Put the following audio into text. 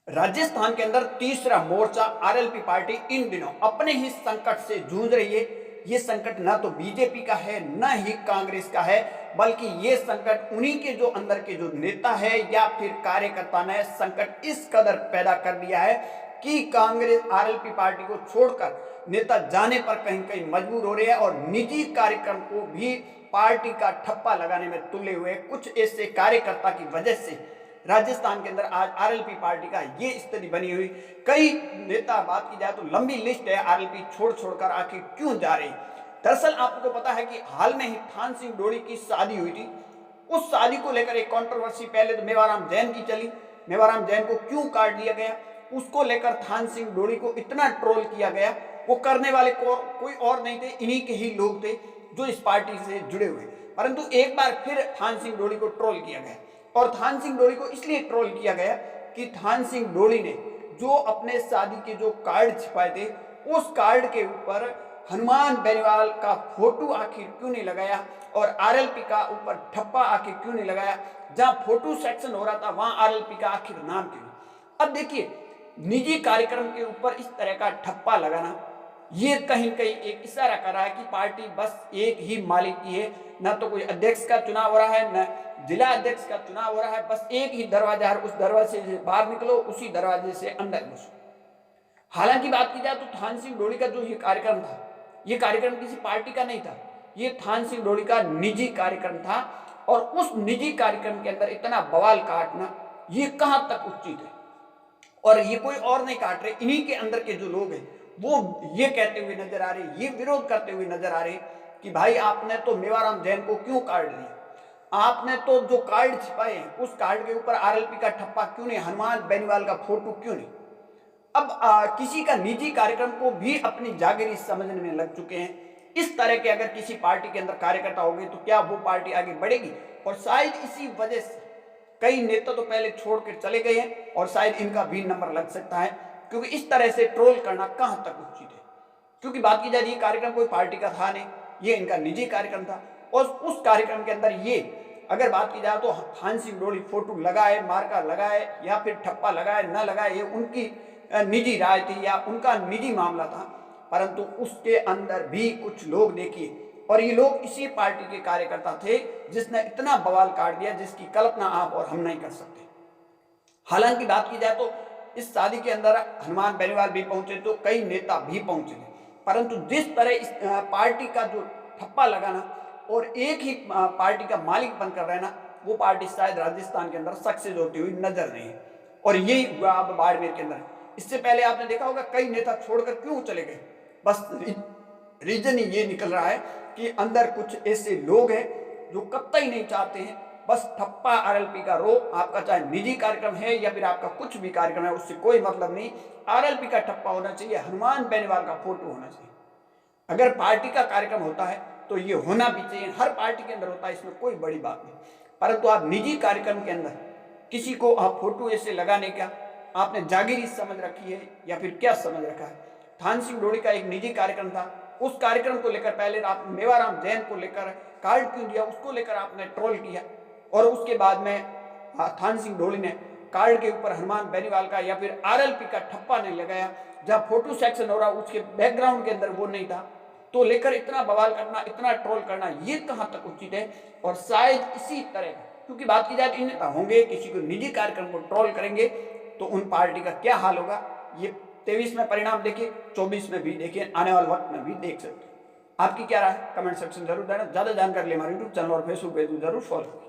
राजस्थान के अंदर तीसरा मोर्चा आरएलपी पार्टी इन दिनों अपने ही संकट से जूझ रही है। ये संकट ना तो बीजेपी का है ना ही कांग्रेस का है, बल्कि ये संकट उन्हीं के जो अंदर के जो नेता है या फिर कार्यकर्ता ने संकट इस कदर पैदा कर दिया है कि कांग्रेस आरएलपी पार्टी को छोड़कर नेता जाने पर कहीं कहीं मजबूर हो रहे हैं और निजी कार्यक्रम को भी पार्टी का ठप्पा लगाने में तुले हुए कुछ ऐसे कार्यकर्ता की वजह से राजस्थान के अंदर आज आरएलपी पार्टी का ये स्थिति बनी हुई। कई नेता, बात की जाए तो लंबी लिस्ट है, आरएलपी छोड़ छोड़कर आखिर क्यों जा रही। दरअसल आपको पता है कि हाल में ही थान सिंह डोड़ी की शादी हुई थी। उस शादी को लेकर एक कंट्रोवर्सी पहले तो मेवाराम जैन की चली। मेवाराम जैन को क्यों काट दिया गया, उसको लेकर थान सिंह डोड़ी को इतना ट्रोल किया गया। वो करने वाले कोई और नहीं थे, इन्हीं के ही लोग थे जो इस पार्टी से जुड़े हुए। परंतु एक बार फिर थान सिंह डोड़ी को ट्रोल किया गया और थान सिंह डोड़ी को इसलिए ट्रोल किया गया कि थान सिंह डोड़ी ने जो अपने शादी के जो कार्ड छिपाए थे, उस कार्ड के ऊपर हनुमान बेनीवाल का फोटो आखिर क्यों नहीं लगाया और आरएलपी का ऊपर ठप्पा आखिर क्यों नहीं लगाया। जहां फोटो सेक्शन हो रहा था वहां आरएलपी का आखिर नाम क्यों। अब देखिए, निजी कार्यक्रम के ऊपर इस तरह का ठप्पा लगाना ये कहीं कहीं एक इशारा कर रहा है कि पार्टी बस एक ही मालिक की है। ना तो कोई अध्यक्ष का चुनाव हो रहा है, न जिला अध्यक्ष का चुनाव हो रहा है, बस एक ही दरवाजा है, उस दरवाजे से बाहर निकलो, उसी दरवाजे से अंदर घुसो। हालांकि बात की जाए तो थान सिंह डोड़ी का जो ये कार्यक्रम था, ये कार्यक्रम किसी पार्टी का नहीं था, ये थान सिंह डोड़ी का निजी कार्यक्रम था। और उस निजी कार्यक्रम के अंदर इतना बवाल काटना ये कहां तक उचित है। और ये कोई और नहीं काट रहे, इन्हीं के अंदर के जो लोग हैं वो ये कहते हुए नजर आ रहे, ये विरोध करते हुए नजर आ रहे कि भाई आपने तो मेवाराम जैन को क्यों काट लिया, आपने तो जो कार्ड छिपाए हैं उस कार्ड के ऊपर आरएलपी का ठप्पा क्यों नहीं, हनुमान बेनीवाल का फोटो क्यों नहीं। अब किसी का निजी कार्यक्रम को भी अपनी जागीरी समझने में लग चुके हैं। इस तरह के अगर किसी पार्टी के अंदर कार्यकर्ता हो गए तो क्या वो पार्टी आगे बढ़ेगी। और शायद इसी वजह से कई नेता तो पहले छोड़कर चले गए हैं और शायद इनका भी नंबर लग सकता है, क्योंकि इस तरह से ट्रोल करना कहां तक उचित है। क्योंकि बात की जाए ये कार्यक्रम कोई पार्टी का था नहीं, ये इनका निजी कार्यक्रम था। और उस कार्यक्रम के अंदर ये अगर बात की जाए तो थान सिंह डोड़ी फोटो लगाए, मार्का लगाए या फिर ठप्पा लगाए न लगाए, ये उनकी निजी राय थी या उनका निजी मामला था। परंतु उसके अंदर भी कुछ लोग देखिए, और ये लोग इसी पार्टी के कार्यकर्ता थे जिसने इतना बवाल काट दिया जिसकी कल्पना आप और हम नहीं कर सकते। हालांकि बात की जाए तो इस शादी के अंदर हनुमान बेनीवाल भी पहुंचे तो कई नेता भी पहुंचे थे, परंतु जिस तरह इस पार्टी का जो ठप्पा लगाना और एक ही पार्टी का मालिक बनकर रहना, वो पार्टी शायद राजस्थान के अंदर सक्सेस होती हुई नजर नहीं है। और यही हुआ अब बाड़मेर के अंदर। इससे पहले आपने देखा होगा कई नेता छोड़कर क्यों चले गए, बस रीजन ही ये निकल रहा है कि अंदर कुछ ऐसे लोग हैं जो कतई नहीं चाहते हैं बस ठप्पा आरएलपी का रो। आपका चाहे निजी कार्यक्रम है या फिर आपका कुछ भी कार्यक्रम है, उससे कोई मतलब नहीं, आरएलपी का ठप्पा होना चाहिए, हनुमान बेनीवाल का फोटो होना चाहिए। अगर पार्टी का कार्यक्रम होता है तो ये होना भी चाहिए, हर पार्टी के अंदर होता है, इसमें कोई बड़ी बात नहीं। परंतु आप निजी कार्यक्रम के अंदर किसी को आप फोटो ऐसे लगाने का आपने जागीरी समझ रखी है या फिर क्या समझ रखा है। थान सिंह डोड़ी का एक निजी कार्यक्रम था, उस कार्यक्रम को लेकर पहले आप मेवाराम जैन को लेकर कार्ड क्यों दिया, उसको लेकर आपने ट्रोल किया। और उसके बाद में थान सिंह डोड़ी ने कार्ड के ऊपर हनुमान बेनीवाल का या फिर आरएलपी का ठप्पा नहीं लगाया, जहां फोटो सेक्शन हो रहा उसके बैकग्राउंड के अंदर वो नहीं था, तो लेकर इतना बवाल करना, इतना ट्रोल करना, ये कहां तक उचित है। और शायद इसी तरह, क्योंकि बात की जाए तो नेता होंगे किसी को निजी कार्यक्रम को ट्रोल करेंगे तो उन पार्टी का क्या हाल होगा, ये 23 में परिणाम देखिए, 24 में भी देखिए, आने वाले वक्त में भी देख सकते हैं। आपकी क्या राय है कमेंट सेक्शन जरूर देना। ज्यादा जानकारी ले हमारे यूट्यूब चैनल और फेसबुक पेज जरूर फॉलो करें।